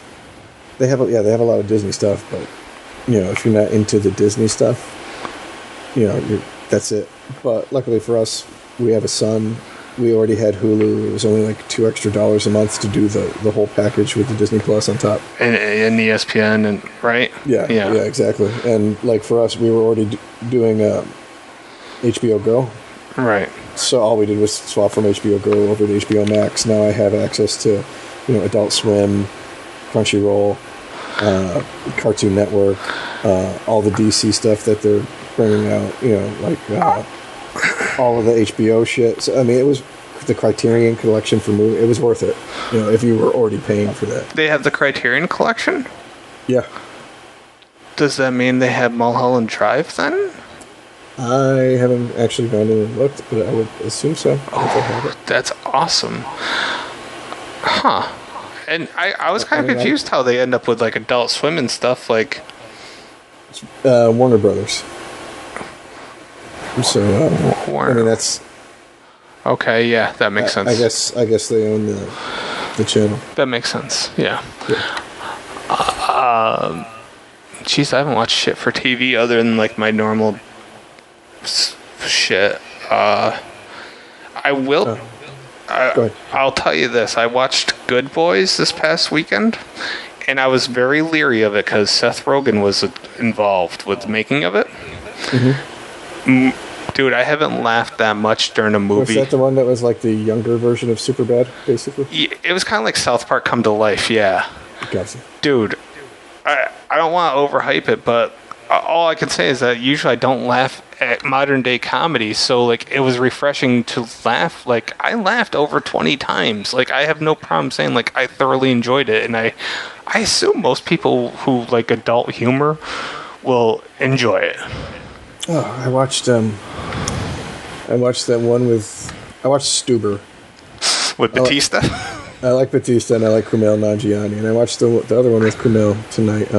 they have a lot of Disney stuff, but if you're not into the Disney stuff, that's it. But luckily for us, we have a son. We already had Hulu. It was only like $2 extra a month to do the whole package with the Disney Plus on top. And ESPN, and right? Yeah, exactly. And like for us, we were already doing HBO Go. Right. So all we did was swap from HBO Go over to HBO Max. Now I have access to, Adult Swim, Crunchyroll, Cartoon Network, all the DC stuff that they're bringing out, all of the HBO shit. So, I mean, it was the Criterion Collection for movie. It was worth it, if you were already paying for that. They have the Criterion Collection? Yeah. Does that mean they have Mulholland Drive then? I haven't actually gone in and looked, but I would assume so. Oh, that's awesome. Huh. And I was kind of confused how they end up with like Adult Swim and stuff like Warner Brothers. So Warner. I mean that's okay. Yeah, that makes sense. I guess they own the channel. That makes sense. Yeah. Jeez, I haven't watched shit for TV other than like my normal shit. I will. Go ahead. I'll tell you this. I watched Good Boys this past weekend, and I was very leery of it because Seth Rogen was involved with the making of it. Mm-hmm. Dude, I haven't laughed that much during a movie. Was that the one that was like the younger version of Superbad, basically? Yeah, it was kind of like South Park come to life, yeah. Gotcha. Dude, I don't want to overhype it, but all I can say is that usually I don't laugh at modern day comedy, so like it was refreshing to laugh. Like I laughed over 20 times. Like I have no problem saying like I thoroughly enjoyed it, and I assume most people who like adult humor will enjoy it. Oh, I watched that one with Stuber with Batista. I like Batista and I like Kumail Nanjiani, and I watched the other one with Kumail tonight.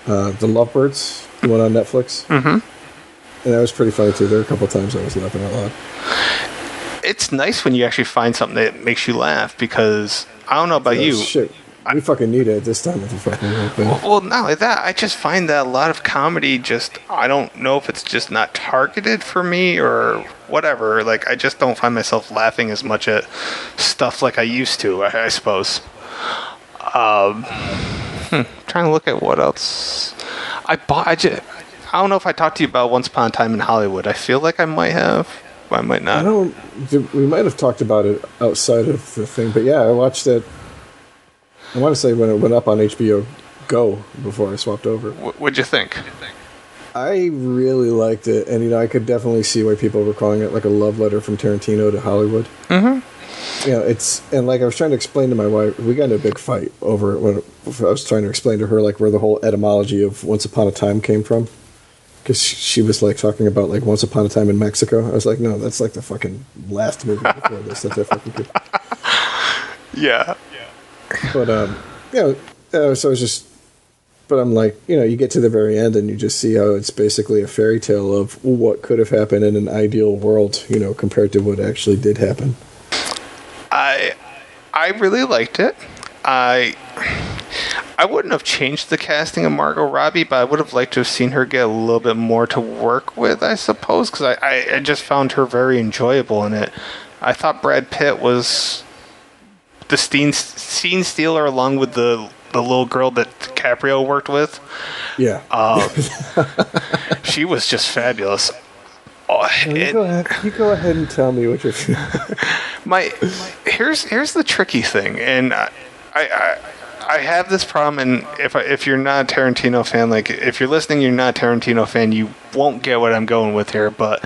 The Lovebirds, the one on Netflix. Mm-hmm. And that was pretty funny too. There were a couple times I was laughing out loud. It's nice when you actually find something that makes you laugh, because I don't know about you. Shit. We fucking need it this time. If you fucking well, not like that. I just find that a lot of comedy I don't know if it's just not targeted for me or whatever. Like, I just don't find myself laughing as much at stuff like I used to, I suppose. Trying to look at what else I don't know if I talked to you about Once Upon a Time in Hollywood. I feel like I might have. I might not. We might have talked about it outside of the thing, but yeah, I watched it. I want to say when it went up on HBO Go before I swapped over. What'd you think? I really liked it, and I could definitely see why people were calling it like a love letter from Tarantino to Hollywood. Mm-hmm. And like I was trying to explain to my wife, we got in a big fight over it when I was trying to explain to her like where the whole etymology of Once Upon a Time came from, because she was like talking about like Once Upon a Time in Mexico. I was like, no, that's like the fucking last movie before this. That's fucking good. Yeah. But so it's just. But I'm like, you get to the very end and you just see how it's basically a fairy tale of what could have happened in an ideal world, compared to what actually did happen. I really liked it. I wouldn't have changed the casting of Margot Robbie, but I would have liked to have seen her get a little bit more to work with, I suppose, because I just found her very enjoyable in it. I thought Brad Pitt was the scene stealer along with the little girl that DiCaprio worked with. Yeah. She was just fabulous. You go ahead and tell me what you're feeling. Here's the tricky thing, and I have this problem, and if you're not a Tarantino fan, like if you're listening, you're not a Tarantino fan, you won't get what I'm going with here. But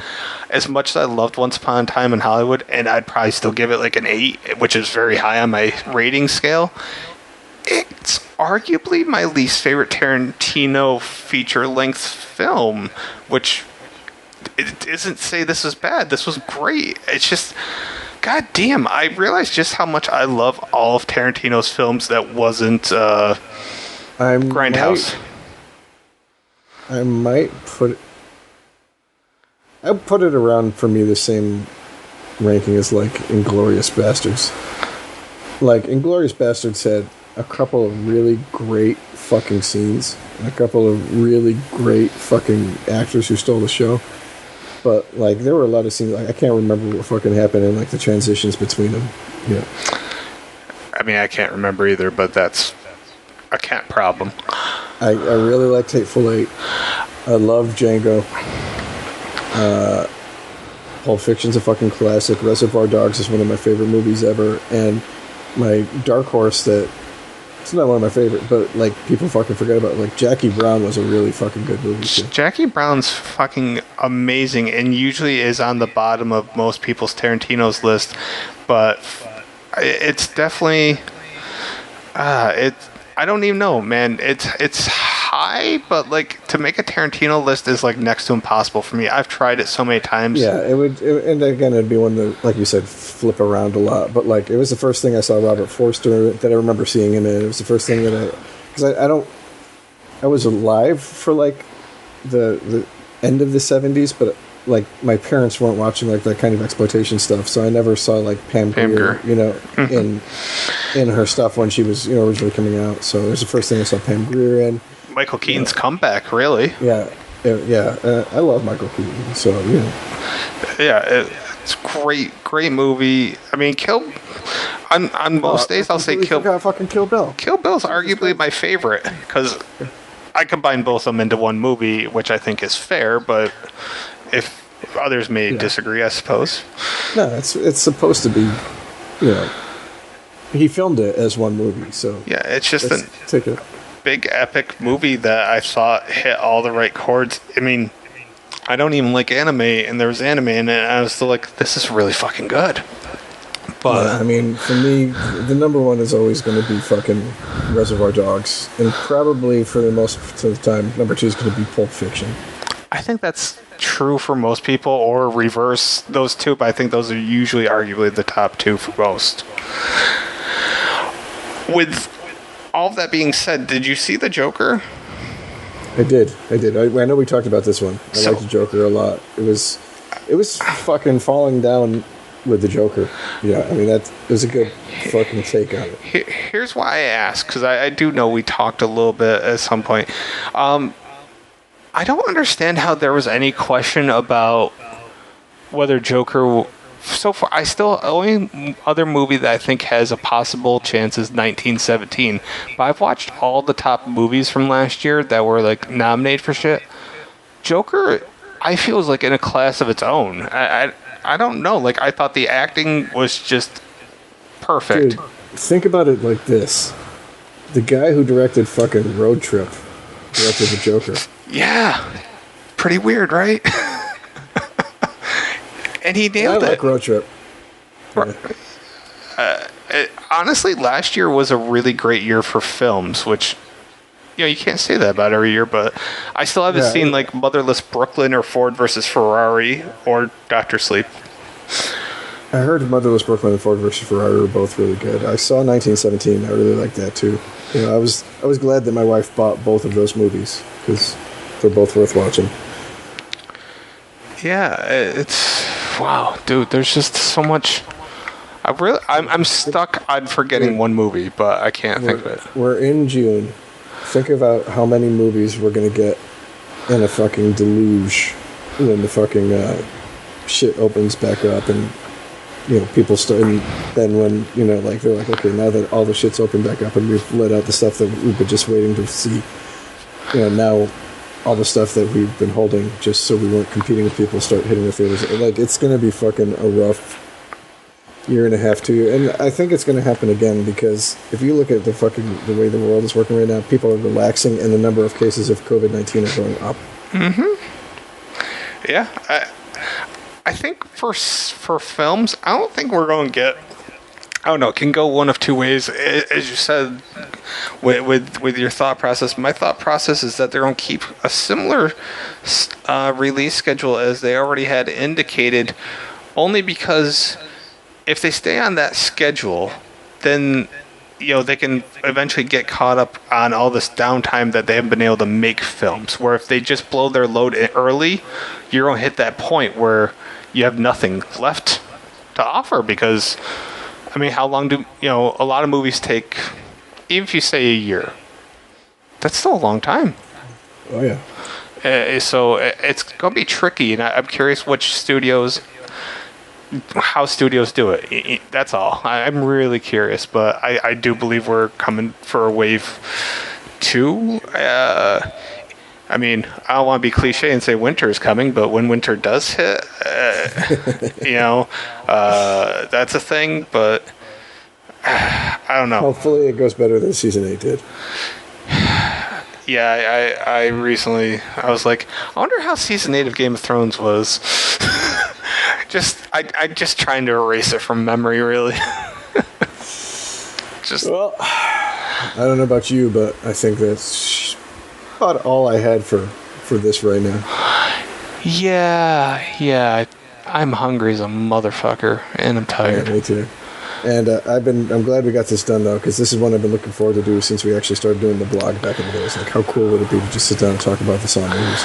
as much as I loved Once Upon a Time in Hollywood, and I'd probably still give it like an 8, which is very high on my rating scale, it's arguably my least favorite Tarantino feature-length film, which it isn't say this was bad. This was great. It's just, god damn, I realized just how much I love all of Tarantino's films that wasn't Grindhouse. I might put it around, for me, the same ranking as like Inglourious Basterds. Like Inglourious Basterds had a couple of really great fucking scenes, and a couple of really great fucking actors who stole the show. But like, there were a lot of scenes. Like, I can't remember what fucking happened and like the transitions between them. Yeah. I mean, I can't remember either, but that's a cat problem. I really liked Hateful Eight. I love Django. Pulp Fiction's a fucking classic. Reservoir Dogs is one of my favorite movies ever. And my dark horse that, it's not one of my favorite, but like people fucking forget about, like Jackie Brown was a really fucking good movie too. Jackie Brown's fucking amazing and usually is on the bottom of most people's Tarantino's list, but it's definitely I don't even know, man. It's high, but like to make a Tarantino list is like next to impossible for me. I've tried it so many times. Yeah, and again, it'd be one that, like you said, flip around a lot. But like, it was the first thing I saw Robert Forster that I remember seeing him in. It was the first thing that because I was alive for like the end of the 70s, but like my parents weren't watching like that kind of exploitation stuff, so I never saw like Pam Grier, you know, in her stuff when she was, you know, originally coming out. So it was the first thing I saw Pam Grier in. Michael Keaton's comeback, really. Yeah. I love Michael Keaton, so you know. Yeah, it's great movie. I mean, on most days I'll say fucking Kill Bill. Kill Bill's arguably my favorite because I combine both of them into one movie, which I think is fair, but if others may disagree, I suppose. No, it's supposed to be, you know, he filmed it as one movie, so yeah, it's just a big epic movie that I thought hit all the right chords. I mean, I don't even like anime, and there was anime in it, and I was still like, this is really fucking good. But yeah, I mean, for me, the number one is always going to be fucking Reservoir Dogs, and probably for the most of the time, number two is going to be Pulp Fiction. I think that's true for most people, or reverse those two, but I think those are usually arguably the top two for most. With all of that being said, did you see The Joker? I did. I know we talked about this one. I liked The Joker a lot. It was fucking falling down with The Joker. Yeah, I mean, it was a good fucking take on it. Here's why I asked, because I do know we talked a little bit at some point. I don't understand how there was any question about whether Joker. So far, only other movie that I think has a possible chance is 1917. But I've watched all the top movies from last year that were like nominated for shit. Joker, I feel, is like in a class of its own. I don't know. Like, I thought the acting was just perfect. Dude, think about it like this: the guy who directed fucking Road Trip directed The Joker. Yeah, pretty weird, right? And he nailed it. I like Road Trip. Yeah. Honestly, last year was a really great year for films, which, you know, you can't say that about every year, but I still haven't seen like Motherless Brooklyn or Ford versus Ferrari or Dr. Sleep. I heard Motherless Brooklyn and Ford versus Ferrari were both really good. I saw 1917. I really liked that too. You know, I was glad that my wife bought both of those movies because they're both worth watching. Yeah, it's wow, dude. There's just so much. I'm stuck on forgetting one movie, but I can't think of it. We're in June. Think about how many movies we're gonna get in a fucking deluge when the fucking shit opens back up, and you know people start. And then when you know, like they're like, okay, now that all the shit's opened back up and we've let out the stuff that we've been just waiting to see, you know, now all the stuff that we've been holding just so we weren't competing with people start hitting the theaters. Like, it's going to be fucking a rough year and a half, 2 years. And I think it's going to happen again because if you look at the way the world is working right now, people are relaxing and the number of cases of COVID-19 are going up. Mm-hmm. Yeah. I think for films, I don't think we're going to get... I don't know. It can go one of two ways. As you said, with your thought process, my thought process is that they're going to keep a similar release schedule as they already had indicated, only because if they stay on that schedule, then you know they can eventually get caught up on all this downtime that they haven't been able to make films. Where if they just blow their load early, you're going to hit that point where you have nothing left to offer because. I mean, how long do, you know, a lot of movies take even if you say a year, that's still a long time. Oh yeah. So it's going to be tricky, and I'm curious how studios do it. That's all. I'm really curious, but I do believe we're coming for a wave 2. I mean, I don't want to be cliche and say winter is coming, but when winter does hit, that's a thing, but I don't know. Hopefully it goes better than Season 8 did. Yeah, I recently, I was like, I wonder how Season 8 of Game of Thrones was. I just trying to erase it from memory, really. Well, I don't know about you, but I think that's about all I had for this right now. Yeah. I'm hungry as a motherfucker, and I'm tired. Yeah, me too. And I'm glad we got this done though, because this is one I've been looking forward to do since we actually started doing the blog back in the days. Like, how cool would it be to just sit down and talk about the Saw movies?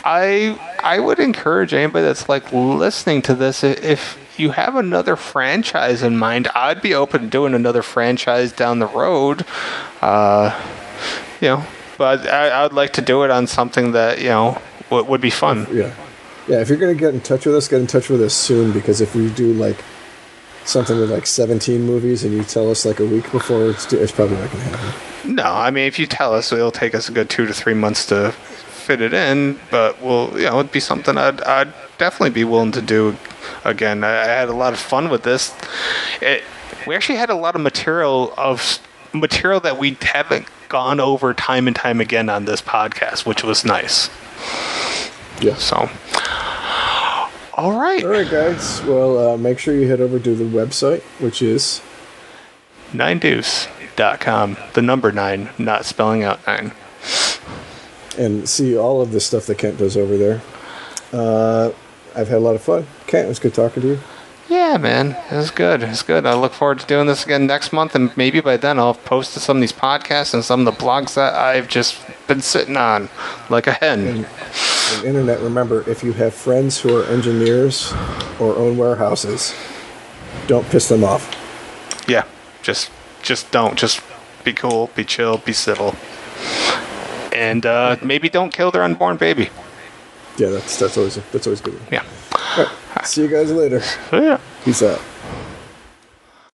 I would encourage anybody that's like listening to this, if you have another franchise in mind, I'd be open to doing another franchise down the road. But I would like to do it on something that would be fun. Yeah. If you're gonna get in touch with us soon, because if we do like something with like 17 movies and you tell us like a week before, it's probably not gonna happen. No, I mean, if you tell us, it'll take us a good 2 to 3 months to fit it in, but it'd be something I'd definitely be willing to do again. I had a lot of fun with this. We actually had a lot of material that we haven't gone over time and time again on this podcast, which was nice. Yeah. So, all right, guys. Well, make sure you head over to the website, which is 9deuce.com. The number 9, not spelling out 9. And see all of the stuff that Kent does over there. I've had a lot of fun. Kent, it was good talking to you. Yeah, man. It was good. I look forward to doing this again next month, and maybe by then I'll have posted some of these podcasts and some of the blogs that I've just been sitting on like a hen. And internet, remember, if you have friends who are engineers or own warehouses, don't piss them off. Yeah, just don't. Just be cool, be chill, be civil. And maybe don't kill their unborn baby. Yeah, that's always good. Yeah. All right. See you guys later. Yeah. Peace out.